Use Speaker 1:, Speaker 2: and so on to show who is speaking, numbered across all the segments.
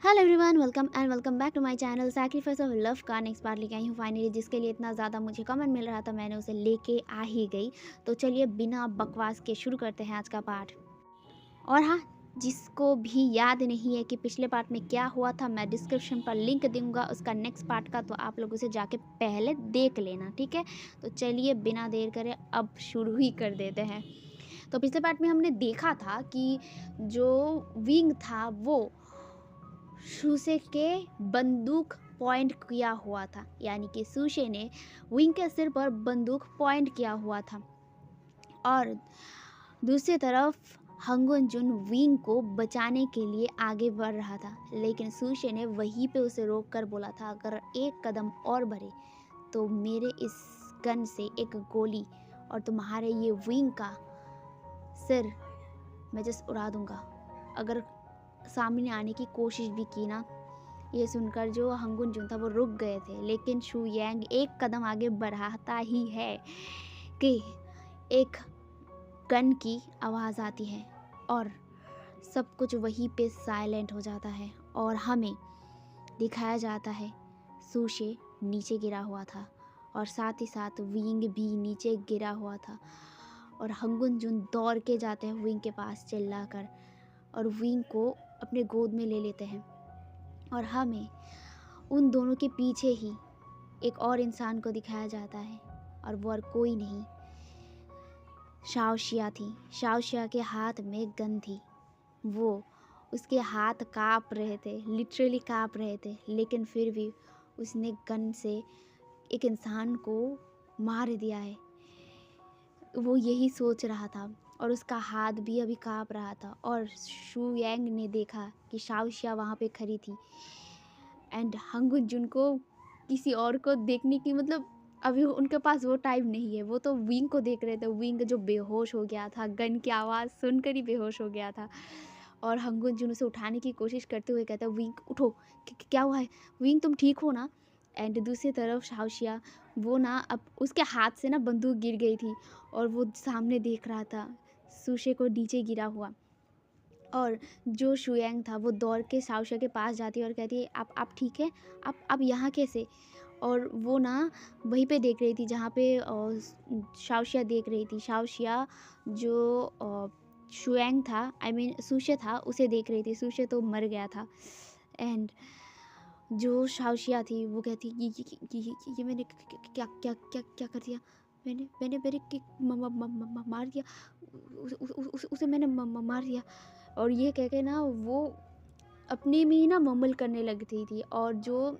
Speaker 1: Hello everyone, welcome back to my channel. Sacrifice of Love का next part लेके आई हूँ फाइनली, जिसके लिए इतना ज़्यादा मुझे कमेंट मिल रहा था, मैंने उसे लेके आ ही गई। तो चलिए बिना बकवास के शुरू करते हैं आज का पार्ट। और हाँ, जिसको भी याद नहीं है कि पिछले पार्ट में क्या हुआ था, मैं डिस्क्रिप्शन पर लिंक दूंगा उसका नेक्स्ट पार्ट का, तो आप लोग उसे जाके पहले देख लेना, ठीक है। तो चलिए बिना देर करे अब शुरू ही कर देते हैं। तो पिछले पार्ट में हमने देखा था कि जो विंग था वो सुशे के बंदूक पॉइंट किया हुआ था, यानी कि सुशे ने विंग के सिर पर बंदूक पॉइंट किया हुआ था। और दूसरी तरफ हंगुन जुन विंग को बचाने के लिए आगे बढ़ रहा था, लेकिन सुशे ने वहीं पे उसे रोक कर बोला था, अगर एक कदम और बढ़े तो मेरे इस गन से एक गोली और तुम्हारे ये विंग का सिर मैं जस्ट उड़ा दूंगा अगर सामने आने की कोशिश भी की ना। ये सुनकर जो हंगुन जुन था वो रुक गए थे, लेकिन शू यांग एक कदम आगे बढ़ाता ही है कि एक गन की आवाज़ आती है और सब कुछ वहीं पे साइलेंट हो जाता है। और हमें दिखाया जाता है सुशे नीचे गिरा हुआ था और साथ ही साथ विंग भी नीचे गिरा हुआ था। और हंगुन जुन दौड़ के जाते हैं विंग के पास चिल्लाकर और विंग को अपने गोद में ले लेते हैं। और हमें उन दोनों के पीछे ही एक और इंसान को दिखाया जाता है, और वो और कोई नहीं, शाओशिया थी। शाओशिया के हाथ में गन थी, वो उसके हाथ काँप रहे थे, लिटरली काँप रहे थे, लेकिन फिर भी उसने गन से एक इंसान को मार दिया है, वो यही सोच रहा था। और उसका हाथ भी अभी काँप रहा था। और शू यांग ने देखा कि शाओशिया वहाँ पे खड़ी थी, एंड हंगुन जुन को किसी और को देखने की अभी उनके पास वो टाइम नहीं है, वो तो विंग को देख रहे थे। विंग जो बेहोश हो गया था, गन की आवाज़ सुनकर ही बेहोश हो गया था। और हंगुन जुन उसे उठाने की कोशिश करते हुए कहता है, विंग उठो, क्या हुआ है विंग, तुम ठीक हो ना। एंड दूसरी तरफ शाओशिया, वो ना अब उसके हाथ से ना बंदूक गिर गई थी और वो सामने देख रहा था सुशे को नीचे गिरा हुआ। और जो शुयांग था वो दौड़ के शाओशिया के पास जाती है और कहती है, आप ठीक है, आप यहाँ कैसे। और वो ना वहीं पे देख रही थी जहाँ पे शाओशिया देख रही थी। शाओशिया जो शुयांग था, आई मीन सुशे था, उसे देख रही थी। सुशे तो मर गया था। एंड जो शाओशिया थी वो कहती, ये मैंने क्या क्या क्या क्या कर दिया, मैंने मैंने मेरे मार दिया, उसे मैंने मार दिया। और ये कह के ना वो अपने में ही ना मम्बल करने लगती थी। और जो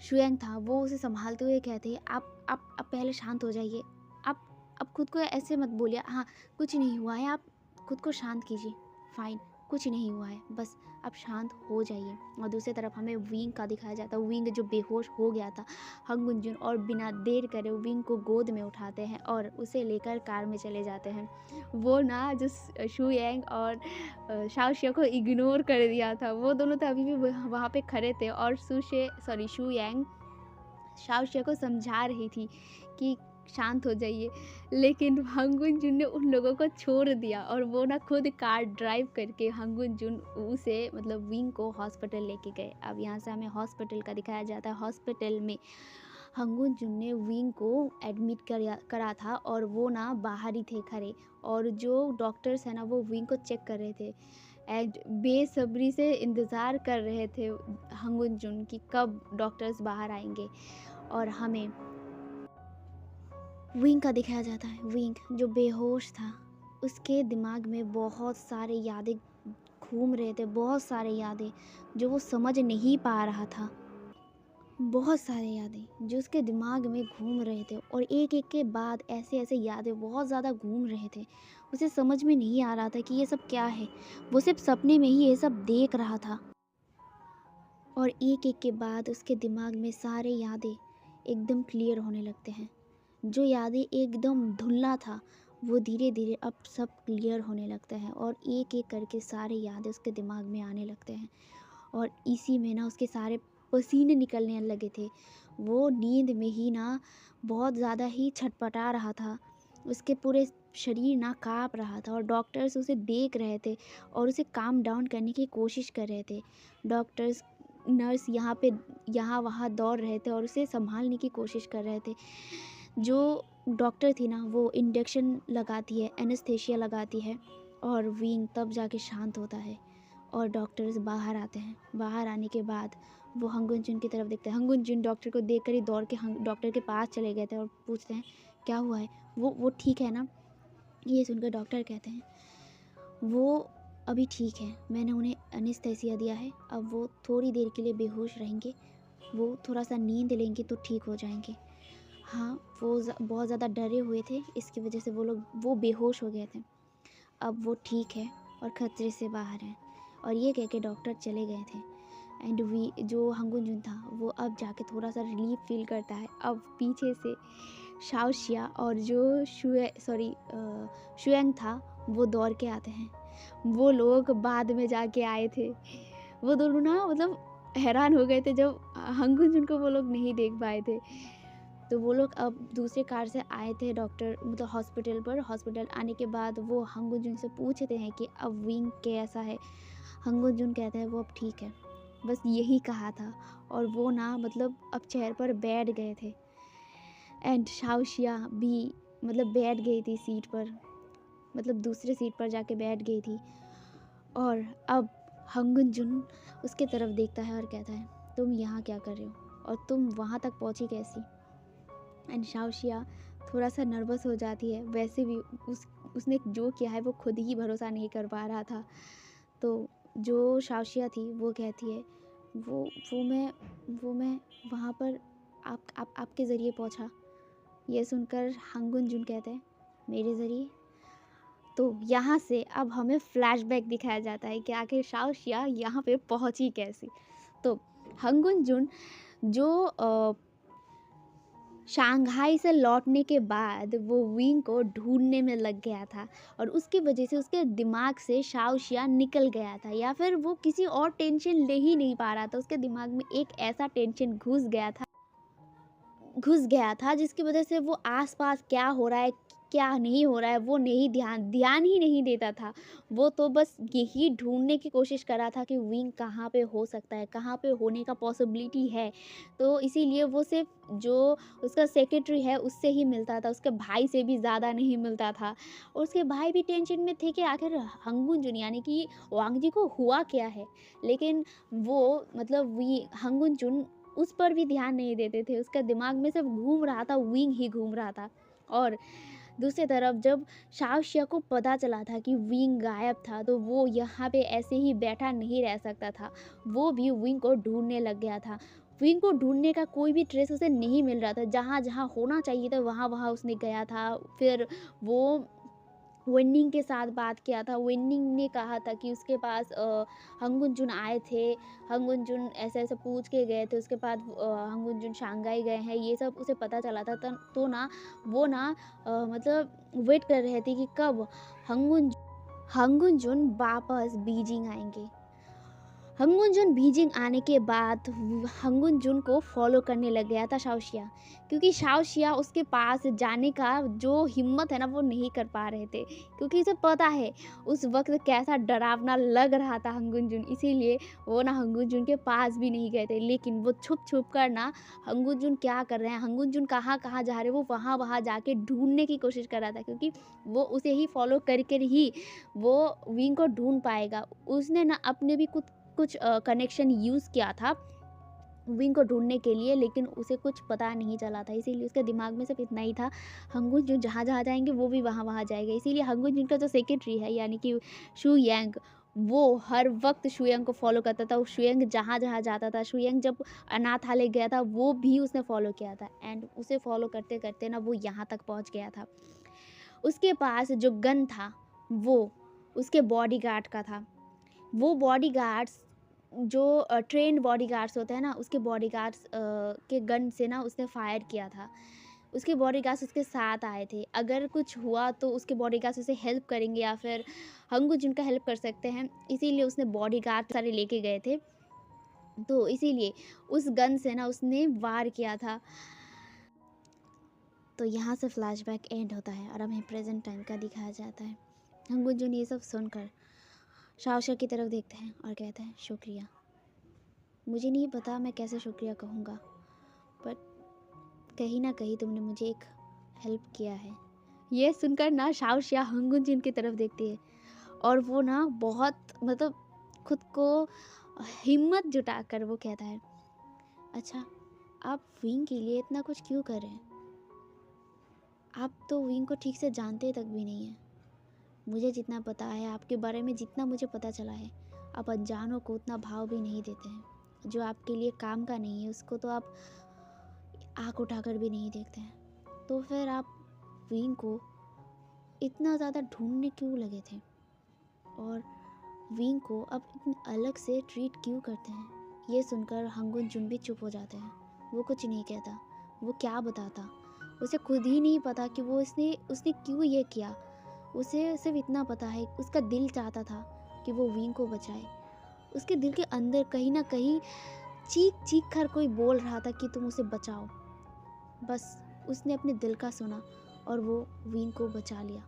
Speaker 1: शुयांग था वो उसे संभालते हुए कहते, आप पहले शांत हो जाइए, आप खुद को ऐसे मत बोलिए, हाँ कुछ नहीं हुआ है, आप खुद को शांत कीजिए, फाइन, कुछ नहीं हुआ है, बस आप शांत हो जाइए। और दूसरी तरफ हमें विंग का दिखाया जाता है, विंग जो बेहोश हो गया था। हंगुन जुन और बिना देर करे विंग को गोद में उठाते हैं और उसे लेकर कार में चले जाते हैं। वो ना जो शू यांग और शाओशिया को इग्नोर कर दिया था, वो दोनों तो अभी भी वहाँ पे खड़े थे। और शू यांग शाओशिया को समझा रही थी कि शांत हो जाइए, लेकिन हंगुन जुन ने उन लोगों को छोड़ दिया और वो ना खुद कार ड्राइव करके हंगुन जुन उसे विंग को हॉस्पिटल लेके गए। अब यहाँ से हमें हॉस्पिटल का दिखाया जाता है। हॉस्पिटल में हंगुन जुन ने विंग को एडमिट करा था और वो ना बाहर ही थे खड़े, और जो डॉक्टर्स हैं ना वो विंग को चेक कर रहे थे एंड बेसब्री से इंतज़ार कर रहे थे हंगुन जुन की कब डॉक्टर्स बाहर आएंगे। और हमें विंग का दिखाया जाता है। विंग जो बेहोश था, उसके दिमाग में बहुत सारे यादें घूम रहे थे, बहुत सारे यादें जो वो समझ नहीं पा रहा था, बहुत सारे यादें जो उसके दिमाग में घूम रहे थे। और एक एक के बाद ऐसे ऐसे यादें बहुत ज़्यादा घूम रहे थे। उसे समझ में नहीं आ रहा था कि ये सब क्या है, वो सिर्फ सपने में ही ये सब देख रहा था। और एक एक के बाद उसके दिमाग में सारे यादें एकदम क्लियर होने लगते हैं। जो यादें एकदम धुंधला था वो धीरे धीरे अब सब क्लियर होने लगते हैं, और एक एक करके सारे यादें उसके दिमाग में आने लगते हैं। और इसी में ना उसके सारे पसीने निकलने लगे थे। वो नींद में ही ना बहुत ज़्यादा ही छटपटा रहा था, उसके पूरे शरीर ना काँप रहा था और डॉक्टर्स उसे देख रहे थे और उसे काम डाउन करने की कोशिश कर रहे थे। डॉक्टर्स, नर्स यहाँ वहाँ दौड़ रहे थे और उसे सँभालने की कोशिश कर रहे थे। जो डॉक्टर थी ना, वो इंजेक्शन लगाती है, एनेस्थीसिया लगाती है और विंग तब जाके शांत होता है और डॉक्टर्स बाहर आते हैं। बाहर आने के बाद वो हंगुन जुन की तरफ देखते हैं। हंगुन जुन डॉक्टर को देखकर ही दौड़ के डॉक्टर के पास चले गए थे और पूछते हैं, क्या हुआ है? वो ठीक है ना? ये सुनकर डॉक्टर कहते हैं, वो अभी ठीक है, मैंने उन्हें एनेस्थीसिया दिया है, अब वो थोड़ी देर के लिए बेहोश रहेंगे, वो थोड़ा सा नींद लेंगे तो ठीक हो जाएंगे। हाँ, वो बहुत ज़्यादा डरे हुए थे, इसकी वजह से वो बेहोश हो गए थे। अब वो ठीक है और खतरे से बाहर हैं। और ये कह के डॉक्टर चले गए थे। एंड जो हंगुन जुन था, वो अब जाके थोड़ा सा रिलीफ फील करता है। अब पीछे से शाओशिया और जो शुएंग था, वो दौड़ के आते हैं। वो लोग बाद में जाके आए थे। वो दोनों ना मतलब हैरान हो गए थे जब हंगुन जुन को वो लोग नहीं देख पाए थे। तो वो लोग अब दूसरे कार से आए थे डॉक्टर मतलब हॉस्पिटल पर। हॉस्पिटल आने के बाद वो हंगुन जुन से पूछते हैं कि अब विंग कैसा है। हंगुन जुन कहते हैं वो अब ठीक है, बस यही कहा था। और वो ना मतलब अब चेयर पर बैठ गए थे। एंड शाओशिया भी मतलब बैठ गई थी सीट पर, मतलब दूसरे सीट पर जाके बैठ गई थी। और अब हंगुन जुन उसके तरफ देखता है और कहता है, तुम यहाँ क्या कर रहे हो और तुम वहाँ तक पहुँची कैसी? एंड शाओशिया थोड़ा सा नर्वस हो जाती है। वैसे भी उसने जो किया है वो खुद ही भरोसा नहीं कर पा रहा था। तो जो शाओशिया थी वो कहती है, वो वो मैं वहाँ पर आपके ज़रिए पहुँचा। ये सुनकर हंगुन जुन कहते हैं, मेरे ज़रिए? तो यहाँ से अब हमें फ्लैशबैक दिखाया जाता है कि आखिर शाओशिया यहाँ पे पहुँची कैसे। तो हंगुन जुन जो शंघाई से लौटने के बाद वो विंग को ढूंढने में लग गया था और उसकी वजह से उसके दिमाग से शाओशिया निकल गया था, या फिर वो किसी और टेंशन ले ही नहीं पा रहा था। उसके दिमाग में एक ऐसा टेंशन घुस गया था जिसकी वजह से वो आसपास क्या हो रहा है क्या नहीं हो रहा है वो नहीं ध्यान ही नहीं देता था। वो तो बस यही ढूंढने की कोशिश कर रहा था कि विंग कहाँ पे हो सकता है, कहाँ पे होने का पॉसिबिलिटी है। तो इसीलिए वो सिर्फ जो उसका सेक्रेटरी है उससे ही मिलता था, उसके भाई से भी ज़्यादा नहीं मिलता था। और उसके भाई भी टेंशन में थे कि आखिर हंगुन जुन यानी कि वांग जी को हुआ क्या है। लेकिन वो मतलब हंगुन जुन उस पर भी ध्यान नहीं देते थे। उसका दिमाग में सिर्फ घूम रहा था, विंग ही घूम रहा था। और दूसरी तरफ जब शाओशिया को पता चला था कि विंग गायब था, तो वो यहाँ पे ऐसे ही बैठा नहीं रह सकता था। वो भी विंग को ढूंढने लग गया था। विंग को ढूंढने का कोई भी ट्रेस उसे नहीं मिल रहा था। जहाँ जहाँ होना चाहिए था वहाँ वहाँ उसने गया था। फिर वो वेन्निंग के साथ बात किया था। वेन्निंग ने कहा था कि उसके पास हंगुन जुन आए थे। हंगुन जुन ऐसे-ऐसे पूछ के गए थे। उसके बाद हंगुन जुन शंघाई गए हैं। ये सब उसे पता चला था। तो ना वो ना मतलब वेट कर रहे थे कि कब हंगुन जुन वापस बीजिंग आएँगे। हंगुन जुन बीजिंग आने के बाद हंगुन जुन को फॉलो करने लग गया था शाओशिया, क्योंकि शाओशिया उसके पास जाने का जो हिम्मत है ना वो नहीं कर पा रहे थे, क्योंकि उसे पता है उस वक्त कैसा डरावना लग रहा था हंगुन जुन। इसीलिए वो ना हंगुन जुन के पास भी नहीं गए थे। लेकिन वो छुप छुप कर ना हंगुन जुन क्या कर रहे हैं, हंगुन जुन कहाँ कहाँ जा रहे हैं, वो वहाँ वहाँ जाके ढूंढने की कोशिश कर रहा था, क्योंकि वो उसे ही फॉलो करके ही वो विंग को ढूंढ पाएगा। उसने ना अपने भी कुछ कनेक्शन यूज़ किया था विंग को ढूँढने के लिए, लेकिन उसे कुछ पता नहीं चला था। इसीलिए उसके दिमाग में सिर्फ़ इतना ही था, हंगुन जुन जहाँ-जहाँ जाएँगे वो भी वहाँ-वहाँ जाएगा। इसीलिए हंगुन जुन का जो सेक्रेटरी है यानी कि शू यांग, वो हर वक़्त शुयांग को फ़ॉलो करता था। शुयांग जहाँ-जहाँ जाता था, शुयांग जब अनाथालय गया था वो भी उसने फ़ॉलो किया था। एंड उसे फ़ॉलो करते-करते ना वो यहाँ तक पहुँच गया था। उसके पास जो गन था वो उसके बॉडीगार्ड का था। वो बॉडीगार्ड्स जो ट्रेन्ड बॉडीगार्ड्स होते हैं ना, उसके बॉडीगार्ड्स के गन से ना उसने फायर किया था। उसके बॉडीगार्ड्स उसके साथ आए थे। अगर कुछ हुआ तो उसके बॉडीगार्ड्स उसे हेल्प करेंगे या फिर हंगु जिनका हेल्प कर सकते हैं। इसीलिए उसने बॉडीगार्ड सारे लेके गए थे। तो इसीलिए उस गन से ना उसने वार किया था। तो यहाँ से फ्लैशबैक एंड होता है और हमें प्रेजेंट टाइम का दिखाया जाता है। हंगुन जुन ये सब सुनकर शाओशिया की तरफ देखते हैं और कहते हैं शुक्रिया। मुझे नहीं पता मैं कैसे शुक्रिया कहूँगा, पर कहीं ना कहीं तुमने मुझे एक हेल्प किया है। ये सुनकर ना शाओशिया हंगुन जुन की तरफ देखती है और वो ना बहुत मतलब खुद को हिम्मत जुटाकर वो कहता है, अच्छा आप विंग के लिए इतना कुछ क्यों कर रहे हैं? आप तो विंग को ठीक से जानते तक भी नहीं हैं। मुझे जितना पता है, आपके बारे में जितना मुझे पता चला है, आप अनजानों को उतना भाव भी नहीं देते हैं। जो आपके लिए काम का नहीं है उसको तो आप आँख उठाकर भी नहीं देखते हैं। तो फिर आप विंग को इतना ज़्यादा ढूंढने क्यों लगे थे और विंग को अब इतने अलग से ट्रीट क्यों करते हैं? ये सुनकर हंगुन जुन भी चुप हो जाते हैं। वो कुछ नहीं कहता। वो क्या बताता? उसे खुद ही नहीं पता कि वो उसने क्यों ये किया। उसे सिर्फ इतना पता है, उसका दिल चाहता था कि वो विंग को बचाए। उसके दिल के अंदर कहीं ना कहीं चीख चीख कर कोई बोल रहा था कि तुम उसे बचाओ। बस उसने अपने दिल का सुना और वो विंग को बचा लिया।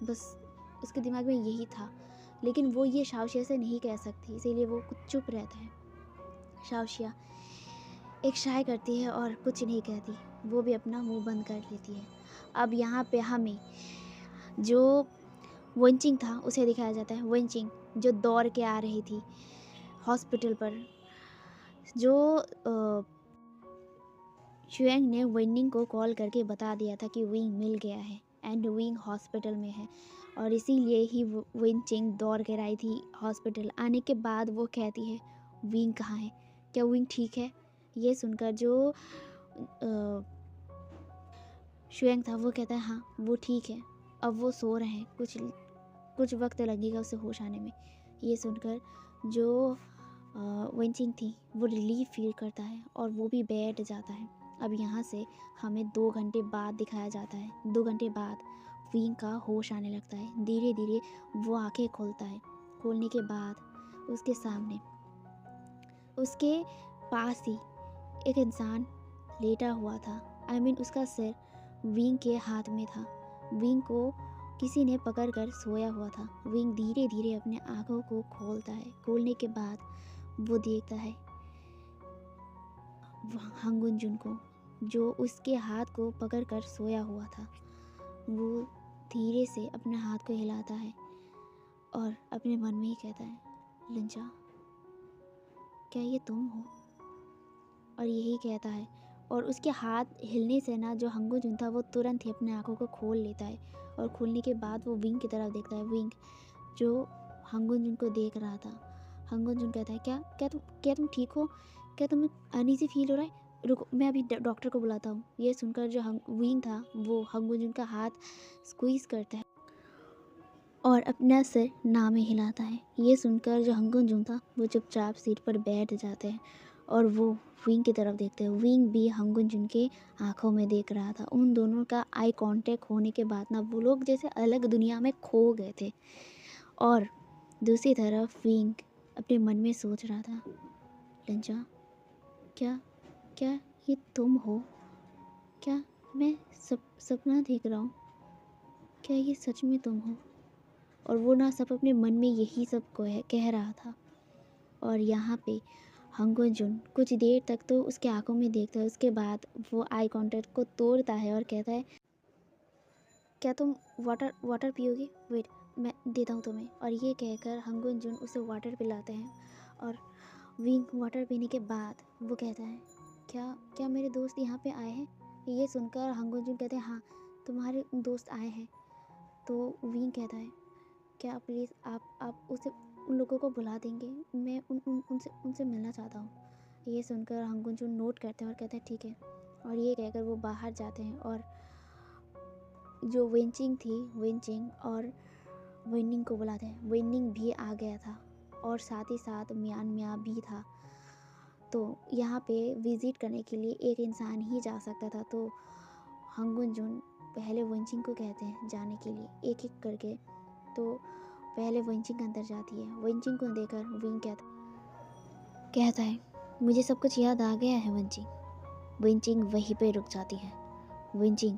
Speaker 1: बस उसके दिमाग में यही था, लेकिन वो ये शाओशिया से नहीं कह सकती, इसीलिए वो कुछ चुप रहता है। शाओशिया एक शाय करती है और कुछ नहीं कहती। वो भी अपना मुंह बंद कर लेती है। अब यहाँ पे हमें जो वेनचिंग था उसे दिखाया जाता है। वेनचिंग जो दौड़ के आ रही थी हॉस्पिटल पर, जो शुएंग ने वेनिंग को कॉल करके बता दिया था कि विंग मिल गया है एंड विंग हॉस्पिटल में है, और इसीलिए ही वेनचिंग दौड़ कर आई थी हॉस्पिटल। आने के बाद वो कहती है विंग कहाँ है, क्या विंग ठीक है? ये सुनकर जो शुएंग था वो कहता है हाँ वो ठीक है, अब वो सो रहे हैं, कुछ वक्त लगेगा उसे होश आने में। ये सुनकर जो वेनचिंग थी वो रिलीफ फील करता है और वो भी बैठ जाता है। अब यहाँ से हमें 2 घंटे बाद दिखाया जाता है। 2 घंटे बाद विंग का होश आने लगता है। धीरे धीरे वो आंखें खोलता है। खोलने के बाद उसके सामने, उसके पास ही एक इंसान लेटा हुआ था। उसका सिर विंग के हाथ में था। विंग को किसी ने पकड़कर सोया हुआ था। विंग धीरे धीरे अपने आँखों को खोलता है। खोलने के बाद वो देखता है हंगुन जुन को, जो उसके हाथ को पकड़कर सोया हुआ था। वो धीरे से अपने हाथ को हिलाता है और अपने मन में ही कहता है, लिंचा क्या ये तुम हो? और यही कहता है और उसके हाथ हिलने से ना जो हंगुन जुन था वो तुरंत ही अपने आँखों को खोल लेता है। और खोलने के बाद वो विंग की तरफ देखता है। विंग जो हंगुन जुन को देख रहा था। हंगुन जुन कहता है क्या तुम ठीक हो? क्या तुम्हें अनईजी फील हो रहा है? रुको मैं अभी डॉक्टर को बुलाता हूँ। ये सुनकर जो विंग था वो हंगुन जुन का हाथ स्क्वीज़ करता है और अपना सिर ना में हिलाता है। ये सुनकर जो हंगुन जुन था वो चुपचाप सीट पर बैठ जाते हैं और वो विंग की तरफ देखते हैं। विंग भी हंगुन जुन के आँखों में देख रहा था। उन दोनों का आई कांटेक्ट होने के बाद ना वो लोग जैसे अलग दुनिया में खो गए थे। और दूसरी तरफ विंग अपने मन में सोच रहा था, लिंचा क्या ये तुम हो? क्या मैं सपना देख रहा हूँ? क्या ये सच में तुम हो? और वो ना सब अपने मन में यही सब कह रहा था। और यहाँ पे हंगुन जुन कुछ देर तक तो उसके आंखों में देखता है। उसके बाद वो आई कांटेक्ट को तोड़ता है और कहता है, क्या तुम वाटर पियोगे? वेट मैं देता हूँ तुम्हें। और ये कहकर हंगुन जुन उसे वाटर पिलाते हैं। और विंग वाटर पीने के बाद वो कहता है, क्या मेरे दोस्त यहाँ पे आए हैं? ये सुनकर हंगुन जुन कहते हैं हाँ तुम्हारे दोस्त आए हैं। तो विंग कहता है, क्या प्लीज़ आप उन लोगों को बुला देंगे? मैं उनसे मिलना चाहता हूँ। ये सुनकर हंगुन जुन नोट करते हैं और कहते हैं ठीक है। और ये कहकर वो बाहर जाते हैं और जो वेनचिंग थी, वेनचिंग और वेनिंग को बुलाते हैं। वेनिंग भी आ गया था और साथ ही साथ मियाँ भी था। तो यहाँ पे विज़िट करने के लिए एक इंसान ही जा सकता था। तो हंगुन जुन पहले वेनचिंग को कहते हैं जाने के लिए एक एक करके। तो पहले वेनचिंग अंदर जाती है। वेनचिंग को देखकर विंग कहता है मुझे सब कुछ याद आ गया है वेनचिंग। वेनचिंग वहीं पे रुक जाती है विंचिंग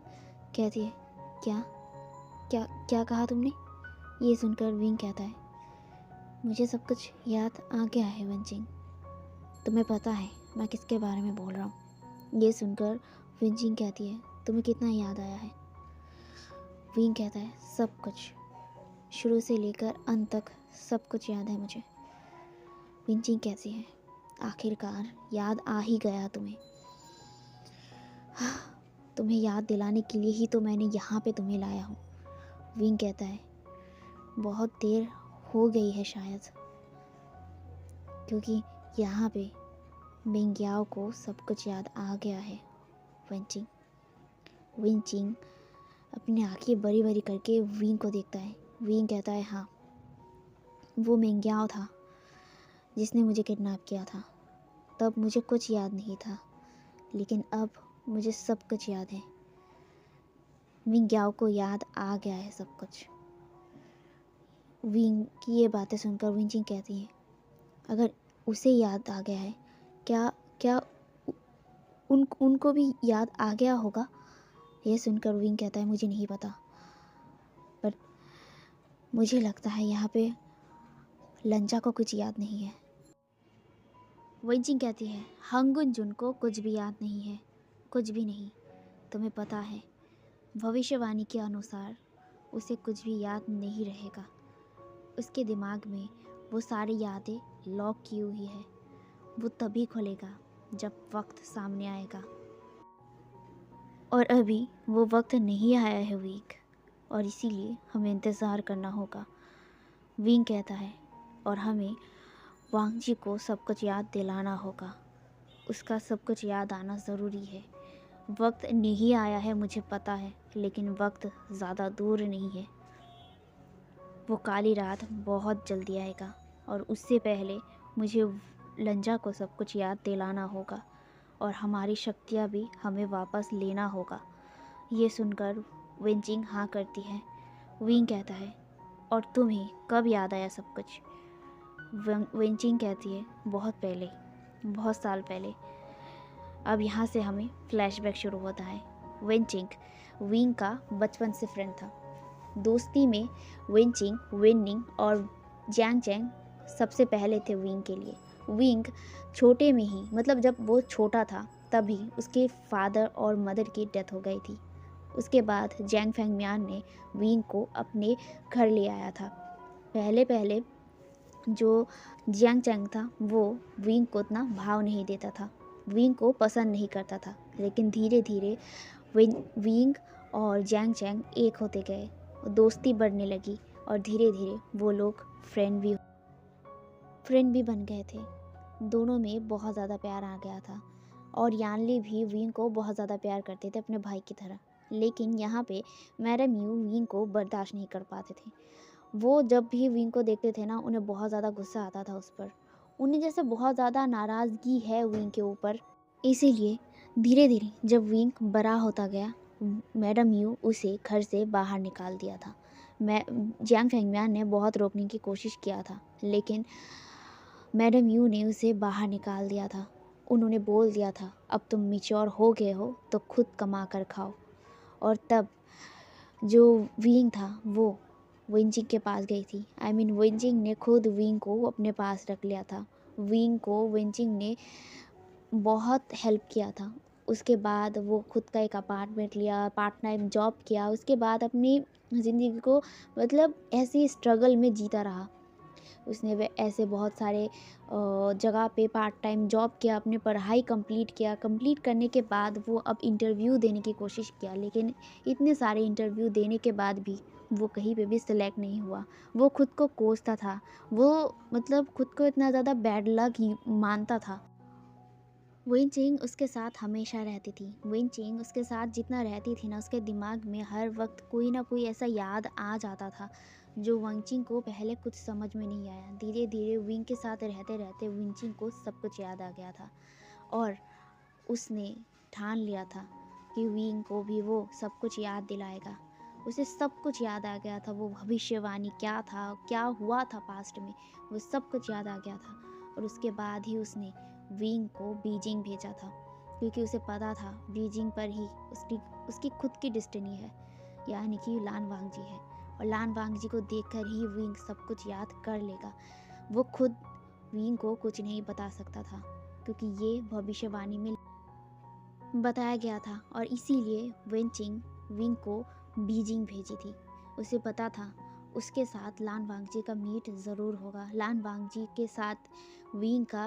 Speaker 1: कहती है, क्या क्या क्या कहा तुमने? ये सुनकर विंग कहता है, मुझे सब कुछ याद आ गया है विंचिंग, तुम्हें पता है मैं किसके बारे में बोल रहा हूँ? ये सुनकर विंचिंग कहती है, तुम्हें कितना याद आया है? विंग कहता है, सब कुछ, शुरू से लेकर अंत तक सब कुछ याद है मुझे। विंचिंग कहती है, आखिरकार याद आ ही गया तुम्हें। तुम्हें याद दिलाने के लिए ही तो मैंने यहाँ पे तुम्हें लाया हूँ। विंग कहता है, बहुत देर हो गई है शायद, क्योंकि यहाँ पे मिंग्याओ को सब कुछ याद आ गया है। विंचिंग विंचिंग अपनी आंखें बड़ी बड़ी करके विंग को देखता है। विंग कहता है, हाँ, वो मिंग्याओ था जिसने मुझे किडनैप किया था। तब मुझे कुछ याद नहीं था, लेकिन अब मुझे सब कुछ याद है। मिंग्याओ को याद आ गया है सब कुछ। विंग की ये बातें सुनकर विंचिंग कहती है, अगर उसे याद आ गया है, क्या क्या उनको भी याद आ गया होगा? यह सुनकर विंग कहता है, मुझे नहीं पता, पर मुझे लगता है यहाँ पे लंजा को कुछ याद नहीं है। विंचिंग कहती है, हंगुन जुन को कुछ भी याद नहीं है, कुछ भी नहीं। तुम्हें पता है, भविष्यवाणी के अनुसार उसे कुछ भी याद नहीं रहेगा। उसके दिमाग में वो सारी यादें लॉक की हुई है। वो तभी खुलेगा जब वक्त सामने आएगा, और अभी वो वक्त नहीं आया है विंग, और इसीलिए हमें इंतज़ार करना होगा। विंग कहता है, और हमें वांग जी को सब कुछ याद दिलाना होगा। उसका सब कुछ याद आना ज़रूरी है। वक्त नहीं आया है मुझे पता है, लेकिन वक्त ज़्यादा दूर नहीं है। वो काली रात बहुत जल्दी आएगा, और उससे पहले मुझे लंजा को सब कुछ याद दिलाना होगा, और हमारी शक्तियाँ भी हमें वापस लेना होगा। ये सुनकर विंचिंग हाँ करती है। विंग कहता है, और तुम्हें कब याद आया सब कुछ? विंचिंग कहती है, बहुत पहले, बहुत साल पहले। अब यहाँ से हमें फ्लैशबैक शुरू होता है। विंचिंग विंग का बचपन से फ्रेंड था। दोस्ती में विंचिंग, विननिंग और जैंग चैंग सबसे पहले थे विंग के लिए। विंग छोटे में ही, मतलब जब वो छोटा था तभी उसके फादर और मदर की डेथ हो गई थी। उसके बाद जैंग फैंगमियान ने विंग को अपने घर ले आया था। पहले पहले जो जियांग चैंग था वो विंग को उतना भाव नहीं देता था, विंग को पसंद नहीं करता था, लेकिन धीरे धीरे विंग और जियांग चैंग एक होते गए, दोस्ती बढ़ने लगी, और धीरे धीरे वो लोग फ्रेंड भी बन गए थे। दोनों में बहुत ज़्यादा प्यार आ गया था, और यानली भी विंग को बहुत ज़्यादा प्यार करते थे अपने भाई की तरह। लेकिन यहाँ पे मैडम यू विंग को बर्दाश्त नहीं कर पाते थे। वो जब भी विंग को देखते थे ना, उन्हें बहुत ज़्यादा गुस्सा आता था उस पर। उन्हें जैसे बहुत ज़्यादा नाराज़गी है विंग के ऊपर। इसीलिए धीरे धीरे जब विंग बड़ा होता गया, मैडम यू उसे घर से बाहर निकाल दिया था। जियांग फैंगमियान ने बहुत रोकने की कोशिश किया था, लेकिन मैडम यू ने उसे बाहर निकाल दिया था। उन्होंने बोल दिया था, अब तुम मैच्योर हो गए हो तो खुद कमा कर खाओ। और तब जो विंग था वो विंचिंग के पास गई थी। विंचिंग ने खुद विंग को अपने पास रख लिया था। विंग को विंचिंग ने बहुत हेल्प किया था। उसके बाद वो खुद का एक अपार्टमेंट लिया, पार्ट टाइम जॉब किया। उसके बाद अपनी ज़िंदगी को मतलब ऐसी स्ट्रगल में जीता रहा। उसने वे ऐसे बहुत सारे जगह पे पार्ट टाइम जॉब किया, अपनी पढ़ाई कंप्लीट किया। कंप्लीट करने के बाद वो अब इंटरव्यू देने की कोशिश किया, लेकिन इतने सारे इंटरव्यू देने के बाद भी वो कहीं पे भी सिलेक्ट नहीं हुआ। वो खुद को कोसता था, वो मतलब खुद को इतना ज़्यादा बैड लक ही मानता था। विंचिंग उसके साथ हमेशा रहती थी। विंचिंग उसके साथ जितना रहती थी ना, उसके दिमाग में हर वक्त कोई ना कोई ऐसा याद आ जाता था जो विंचिंग को पहले कुछ समझ में नहीं आया। धीरे धीरे विंग के साथ रहते रहते विंचिंग को सब कुछ याद आ गया था, और उसने ठान लिया था कि विंग को भी वो सब कुछ याद दिलाएगा। उसे सब कुछ याद आ गया था, वो भविष्यवाणी क्या था, क्या हुआ था पास्ट में, वो सब कुछ याद आ गया था। और उसके बाद ही उसने विंग को बीजिंग भेजा था। क्योंकि उसे पता था बीजिंग पर ही उसकी खुद की डेस्टिनी है, यानी कि लान वांगजी है। और लान वांगजी को देखकर ही विंग सब कुछ याद कर लेगा। वो खुद विंग को कुछ नहीं बता सकता था क्योंकि ये भविष्यवाणी में बताया गया था, और इसीलिए वेनचिंग विंग को बीजिंग भेजी थी। उसे पता था उसके साथ लान वांगजी का मीट ज़रूर होगा, लान वांगजी के साथ विंग का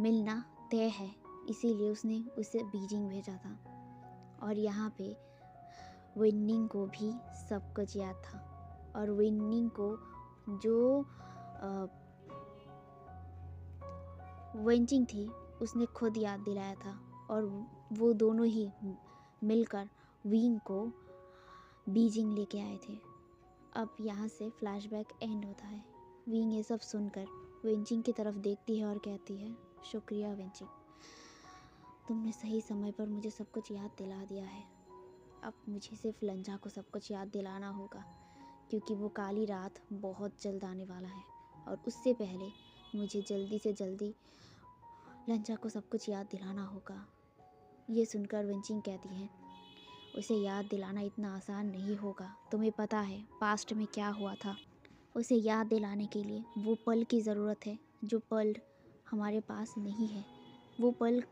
Speaker 1: मिलना तय है, इसीलिए उसने उसे बीजिंग भेजा था। और यहाँ पे विनिंग को भी सब कुछ याद था, और विनिंग को जो वेंचिंग थी उसने खुद याद दिलाया था, और वो दोनों ही मिलकर विंग को बीजिंग लेके आए थे। अब यहाँ से फ्लैशबैक एंड होता है। विंग ये सब सुनकर वेंचिंग की तरफ देखती है और कहती है, शुक्रिया वेंचिंग, तुमने सही समय पर मुझे सब कुछ याद दिला दिया है। अब मुझे सिर्फ लंजा को सब कुछ याद दिलाना होगा, क्योंकि वो काली रात बहुत जल्द आने वाला है, और उससे पहले मुझे जल्दी से जल्दी लंजा को सब कुछ याद दिलाना होगा। ये सुनकर वेंचिंग कहती है, उसे याद दिलाना इतना आसान नहीं होगा, तुम्हें पता है पास्ट में क्या हुआ था। उसे याद दिलाने के लिए वो पल की ज़रूरत है जो पल हमारे पास नहीं है। वो पल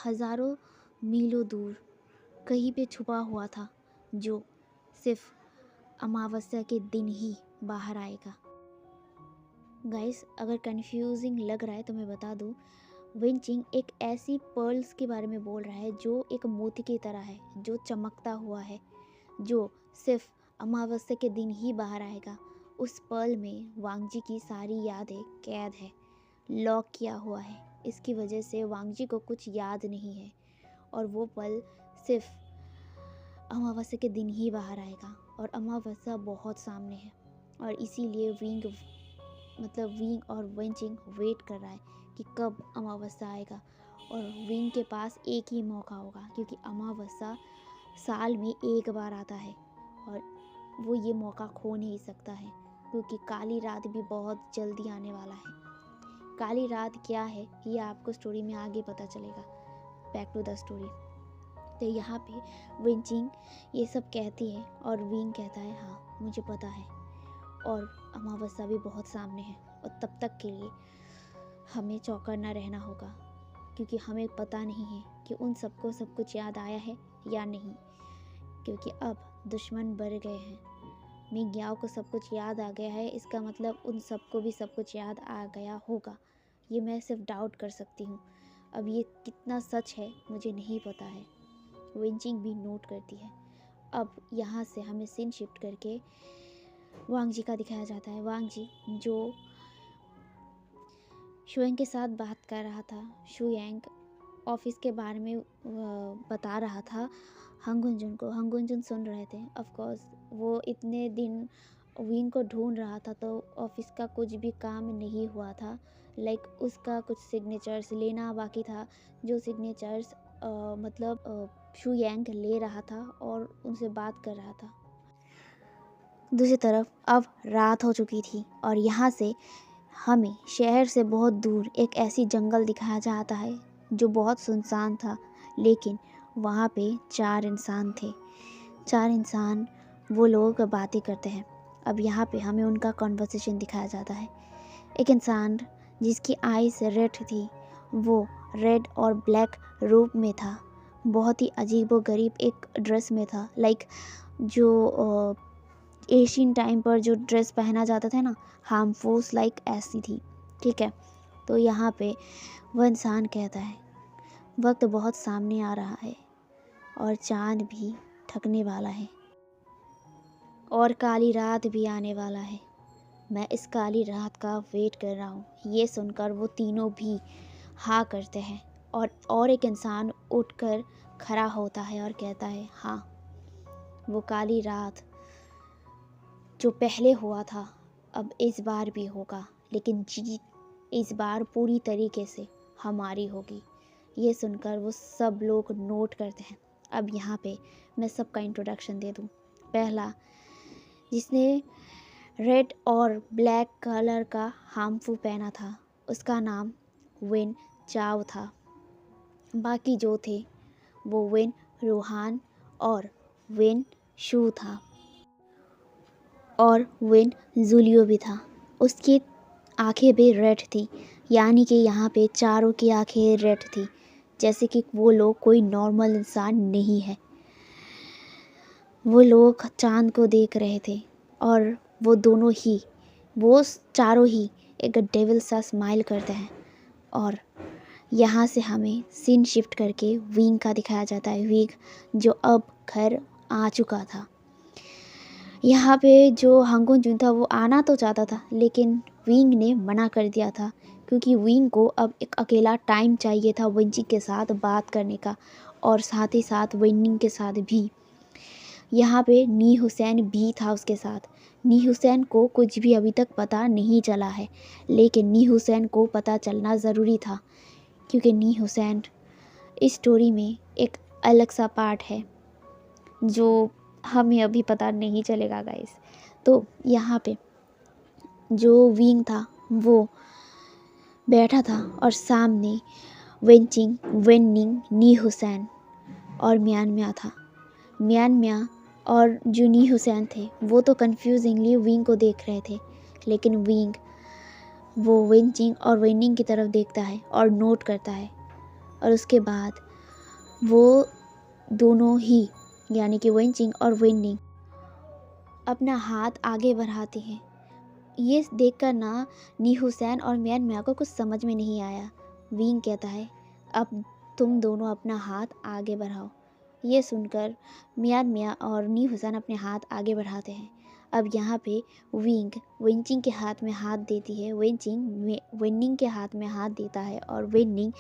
Speaker 1: हज़ारों मीलों दूर कहीं पे छुपा हुआ था, जो सिर्फ अमावस्या के दिन ही बाहर आएगा। गाइस, अगर कंफ्यूजिंग लग रहा है तो मैं बता दूं, विंचिंग एक ऐसी पर्ल्स के बारे में बोल रहा है जो एक मोती की तरह है, जो चमकता हुआ है, जो सिर्फ अमावस्या के दिन ही बाहर आएगा। उस पर्ल में वांगजी की सारी यादें कैद है, लॉक किया हुआ है। इसकी वजह से वांगजी को कुछ याद नहीं है, और वो पल सिर्फ अमावस्या के दिन ही बाहर आएगा, और अमावस्या बहुत सामने है। और इसीलिए विंग और वेंचिंग वेट कर रहा है कि कब अमावस्या आएगा, और विंग के पास एक ही मौका होगा, क्योंकि अमावस्या साल में एक बार आता है, और वो ये मौका खो नहीं सकता है, क्योंकि काली रात भी बहुत जल्दी आने वाला है। काली रात क्या है ये आपको स्टोरी में आगे पता चलेगा। Back to the story. तो यहाँ पे विंचिंग ये सब कहती है, और विंग कहता है, हाँ मुझे पता है, और अमावस्या भी बहुत सामने है, और तब तक के लिए हमें चौकन्ना रहना होगा, क्योंकि हमें पता नहीं है कि उन सबको सब कुछ याद आया है या नहीं, क्योंकि अब दुश्मन बढ़ गए हैं। मिंग याओ को सब कुछ याद आ गया है, इसका मतलब उन सबको भी सब कुछ याद आ गया होगा। ये मैं सिर्फ डाउट कर सकती हूँ, अब ये कितना सच है मुझे नहीं पता है। विंचिंग भी नोट करती है। अब यहाँ से हमें सीन शिफ्ट करके वांगजी का दिखाया जाता है। वांगजी जो शुएंग के साथ बात कर रहा था, शुएंग ऑफिस के बारे में बता रहा था हंगुंजुन को। हंगुंजुन सुन रहे थे। ऑफ कोर्स वो इतने दिन विंग को ढूंढ रहा था, तो ऑफिस का कुछ भी काम नहीं हुआ था। लाइक उसका कुछ सिग्नेचर्स लेना बाकी था, जो सिग्नेचर्स शुएंग ले रहा था और उनसे बात कर रहा था। दूसरी तरफ अब रात हो चुकी थी, और यहाँ से हमें शहर से बहुत दूर एक ऐसी जंगल दिखाया जाता है जो बहुत सुनसान था, लेकिन वहाँ पे 4 इंसान थे। 4 इंसान वो लोग बातें करते हैं। अब यहाँ पे हमें उनका कॉन्वर्सेशन दिखाया जाता है। एक इंसान जिसकी आईज रेड थी, वो रेड और ब्लैक रूप में था, बहुत ही अजीबोगरीब एक ड्रेस में था। लाइक जो एशियन टाइम पर जो ड्रेस पहना जाता था ना, हार्मफुल लाइक ऐसी थी। ठीक है, तो यहाँ पे वह इंसान कहता है, वक्त बहुत सामने आ रहा है, और चांद भी ढकने वाला है, और काली रात भी आने वाला है। मैं इस काली रात का वेट कर रहा हूँ। ये सुनकर वो तीनों भी हाँ करते हैं, और एक इंसान उठकर खड़ा होता है और कहता है, हाँ वो काली रात जो पहले हुआ था अब इस बार भी होगा, लेकिन जीत इस बार पूरी तरीके से हमारी होगी। ये सुनकर वो सब लोग नोट करते हैं। अब यहाँ पे मैं सबका इंट्रोडक्शन दे दूँ। पहला, जिसने रेड और ब्लैक कलर का हार्मफुल पहना था, उसका नाम विन चाओ था। बाकी जो थे वो वेन रोहान और वेन शू था और वेन जूलियो भी था। उसकी आंखें भी रेड थी, यानी कि यहाँ पे चारों की आंखें रेड थी, जैसे कि वो लोग कोई नॉर्मल इंसान नहीं है। वो लोग चांद को देख रहे थे और वो चारों ही एक डेविल सा स्माइल करते हैं। और यहाँ से हमें सीन शिफ्ट करके विंग का दिखाया जाता है। विंग जो अब घर आ चुका था। यहाँ पे जो हांगुन जून था वो आना तो चाहता था, लेकिन विंग ने मना कर दिया था, क्योंकि विंग को अब एक अकेला टाइम चाहिए था वेंचिंग के साथ बात करने का, और साथ ही साथ वेनिंग के साथ भी। यहाँ पे नी हुसैन भी था उसके साथ। नी हुसैन को कुछ भी अभी तक पता नहीं चला है, लेकिन नी हुसैन को पता चलना ज़रूरी था, क्योंकि नी हुसैन इस स्टोरी में एक अलग सा पार्ट है जो हमें अभी पता नहीं चलेगा गाइस। तो यहाँ पे जो विंग था वो बैठा था और सामने वेंचिंग, वेनिंग, नी हुसैन और मियान मियाँ था। मियान मियाँ और जो नी हुसैन थे वो तो कन्फ्यूजिंगली विंग को देख रहे थे, लेकिन विंग वो वेंचिंग और वेनिंग की तरफ देखता है और नोट करता है, और उसके बाद वो दोनों ही यानी कि वेंचिंग और वेनिंग अपना हाथ आगे बढ़ाते हैं। ये देखकर ना नी हुसैन और मियान मियाँ को कुछ समझ में नहीं आया। विंग कहता है अब तुम दोनों अपना हाथ आगे बढ़ाओ। ये सुनकर मियान मियाँ और नी हुसैन अपने हाथ आगे बढ़ाते हैं। अब यहाँ पे विंग वेंचिंग के हाथ में हाथ देती है, वेंचिंग वेनिंग के हाथ में हाथ देता है, और वेनिंग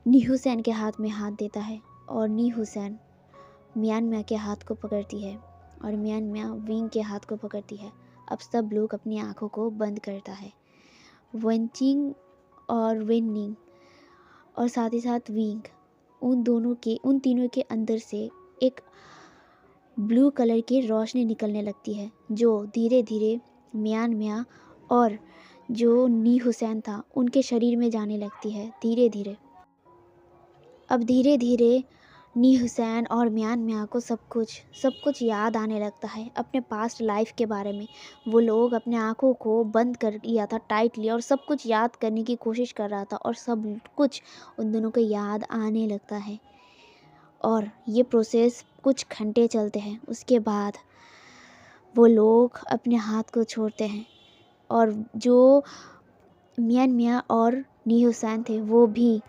Speaker 1: नी हुसैन के हाथ में हाथ देता है, और नी हुसैन मियान मियाँ के हाथ को पकड़ती है और मियान मियाँ विंग के हाथ को पकड़ती है। अब सब लोग अपनी आंखों को बंद करता है। वेंचिंग और वेनिंग और साथ ही साथ विंग, उन तीनों के अंदर से एक ब्लू कलर की रोशनी निकलने लगती है, जो धीरे धीरे मियान मियाँ और जो नी हुसैन था उनके शरीर में जाने लगती है धीरे धीरे। अब धीरे धीरे नी हुसैन और मियान मियाँ को सब कुछ याद आने लगता है अपने पास्ट लाइफ के बारे में। वो लोग अपने आँखों को बंद कर लिया था टाइटली और सब कुछ याद करने की कोशिश कर रहा था, और सब कुछ उन दोनों को याद आने लगता है। और ये प्रोसेस कुछ घंटे चलते हैं। उसके बाद वो लोग अपने हाथ को छोड़ते हैं, और जो मियान मियाँ और नी हुसैन थे वो भी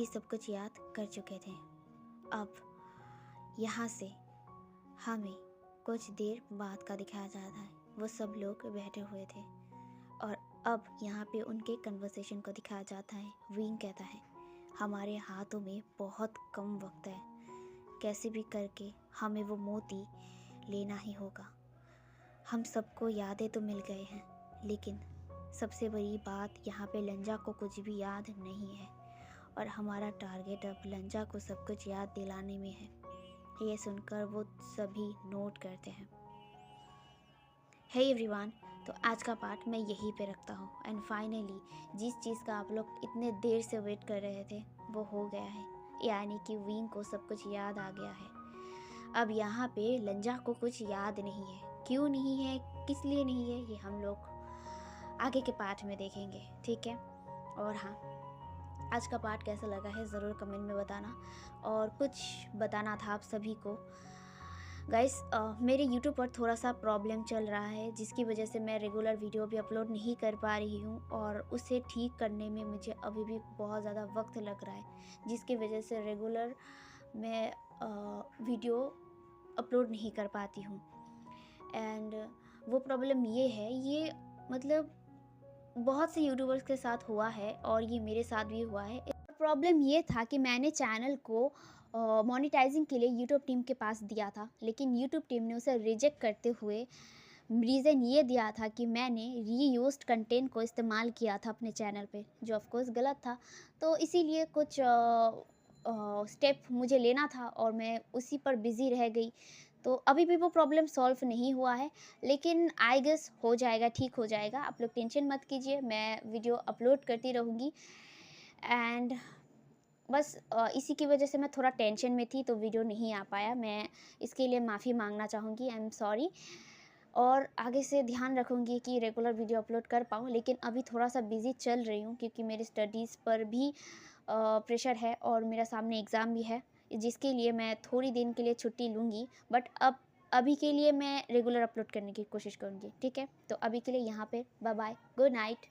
Speaker 1: सब कुछ याद कर चुके थे। अब यहाँ से हमें कुछ देर बाद का दिखाया जाता है। वो सब लोग बैठे हुए थे और अब यहाँ पे उनके कन्वर्सेशन को दिखाया जाता है। विंग कहता है हमारे हाथों में बहुत कम वक्त है, कैसे भी करके हमें वो मोती लेना ही होगा। हम सबको यादें तो मिल गए हैं, लेकिन सबसे बड़ी बात यहाँ पे लंजा को कुछ भी याद नहीं है, और हमारा टारगेट अब लंजा को सब कुछ याद दिलाने में है। ये सुनकर वो सभी नोट करते हैं। हे एवरीवन, तो आज का पार्ट मैं यहीं पे रखता हूँ। एंड फाइनली जिस चीज़ का आप लोग इतने देर से वेट कर रहे थे वो हो गया है, यानी कि विंग को सब कुछ याद आ गया है। अब यहाँ पे लंजा को कुछ याद नहीं है। क्यों नहीं है, किस लिए नहीं है, ये हम लोग आगे के पार्ट में देखेंगे, ठीक है। और हाँ, आज का पार्ट कैसा लगा है ज़रूर कमेंट में बताना। और कुछ बताना था आप सभी को गाइस, मेरे YouTube पर थोड़ा सा प्रॉब्लम चल रहा है, जिसकी वजह से मैं रेगुलर वीडियो भी अपलोड नहीं कर पा रही हूँ, और उसे ठीक करने में मुझे अभी भी बहुत ज़्यादा वक्त लग रहा है, जिसकी वजह से रेगुलर मैं वीडियो अपलोड नहीं कर पाती हूँ। एंड वो प्रॉब्लम ये है, ये मतलब बहुत से यूट्यूबर्स के साथ हुआ है और ये मेरे साथ भी हुआ है। प्रॉब्लम ये था कि मैंने चैनल को मोनेटाइजिंग के लिए यूट्यूब टीम के पास दिया था, लेकिन यूट्यूब टीम ने उसे रिजेक्ट करते हुए रीज़न ये दिया था कि मैंने रीयूज्ड कंटेंट को इस्तेमाल किया था अपने चैनल पे, जो ऑफ कोर्स गलत था। तो इसीलिए कुछ स्टेप मुझे लेना था और मैं उसी पर बिज़ी रह गई। तो अभी भी वो प्रॉब्लम सॉल्व नहीं हुआ है, लेकिन आई गेस हो जाएगा, ठीक हो जाएगा। आप लोग टेंशन मत कीजिए, मैं वीडियो अपलोड करती रहूँगी। एंड बस इसी की वजह से मैं थोड़ा टेंशन में थी, तो वीडियो नहीं आ पाया। मैं इसके लिए माफ़ी माँगना चाहूँगी, आई एम सॉरी। और आगे से ध्यान रखूँगी कि रेगुलर वीडियो अपलोड कर पाऊँ, लेकिन अभी थोड़ा-सा बिज़ी चल रही हूँ क्योंकि मेरी स्टडीज़ पर भी प्रेशर है और मेरा सामने एग्ज़ाम भी है, जिसके लिए मैं थोड़ी दिन के लिए छुट्टी लूँगी। बट अभी के लिए मैं रेगुलर अपलोड करने की कोशिश करूँगी, ठीक है? तो अभी के लिए यहाँ पे बाय बाय, गुड नाइट।